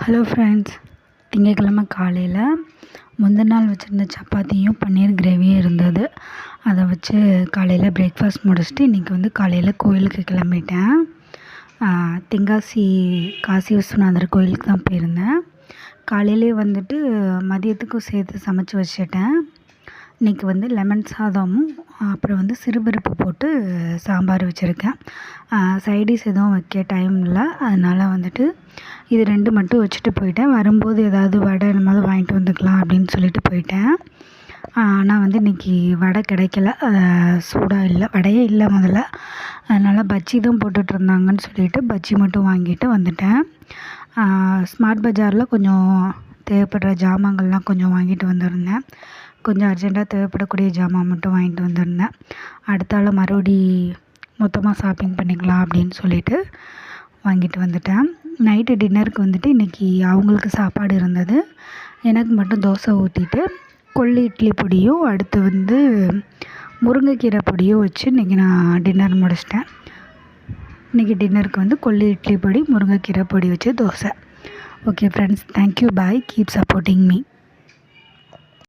Hello friends, திங்கட்கிழமை காலையில் முந்தின நாள் வச்சுருந்த சப்பாத்தியும் பன்னீர் கிரேவியும் இருந்தது. அதை வச்சு காலையில் பிரேக்ஃபாஸ்ட் முடிச்சுட்டு இன்றைக்கி காலையில் கோயிலுக்கு கிளம்பிட்டேன். தென்காசி காசி விஸ்வநாதர் கோயிலுக்கு தான் போயிருந்தேன். காலையிலே மதியத்துக்கும் சேர்த்து சமைச்சி வச்சுட்டேன். இன்றைக்கி லெமன் சாதமும் அப்புறம் சிறுபருப்பு போட்டு சாம்பார் வச்சுருக்கேன். சைடிஷ் எதுவும் வைக்க டைம் இல்லை, அதனால் இது 2 மட்டும் வச்சுட்டு போயிட்டேன். வரும்போது ஏதாவது வடை என்னமாவது வாங்கிட்டு வந்துக்கலாம் அப்படின்னு சொல்லிட்டு போயிட்டேன். ஆனால் இன்றைக்கி வடை கிடைக்கல, சூடாக இல்லை, வடையே இல்லை முதல்ல. அதனால் பஜ்ஜி தான் போட்டுட்ருந்தாங்கன்னு சொல்லிட்டு பஜ்ஜி மட்டும் வாங்கிட்டு வந்துட்டேன். ஸ்மார்ட் பஜாரில் கொஞ்சம் தேவைப்படுற ஜாமான்கள்லாம் கொஞ்சம் வாங்கிட்டு வந்திருந்தேன். கொஞ்சம் அர்ஜெண்ட்டாக தேவைப்படக்கூடிய ஜாமான் மட்டும் வாங்கிட்டு வந்திருந்தேன். அடுத்தால மறுபடி மொத்தமாக ஷாப்பிங் பண்ணிக்கலாம் அப்படின்னு சொல்லிட்டு வாங்கிட்டு வந்துட்டேன். நைட்டு டின்னருக்கு இன்றைக்கி அவங்களுக்கு சாப்பாடு இருந்தது. எனக்கு மட்டும் தோசை ஊற்றிட்டு கொள்ளு இட்லி பொடியும் அடுத்து முருங்கைக்கீரை பொடியும் வச்சு இன்றைக்கி நான் டின்னர் முடிச்சிட்டேன். இன்றைக்கி டின்னருக்கு கொள்ளு இட்லி பொடி, முருங்கைக்கீரை பொடி வச்சு தோசை. ஓகே ஃப்ரெண்ட்ஸ், தேங்க்யூ, பாய், கீப் சப்போர்ட்டிங் மீ.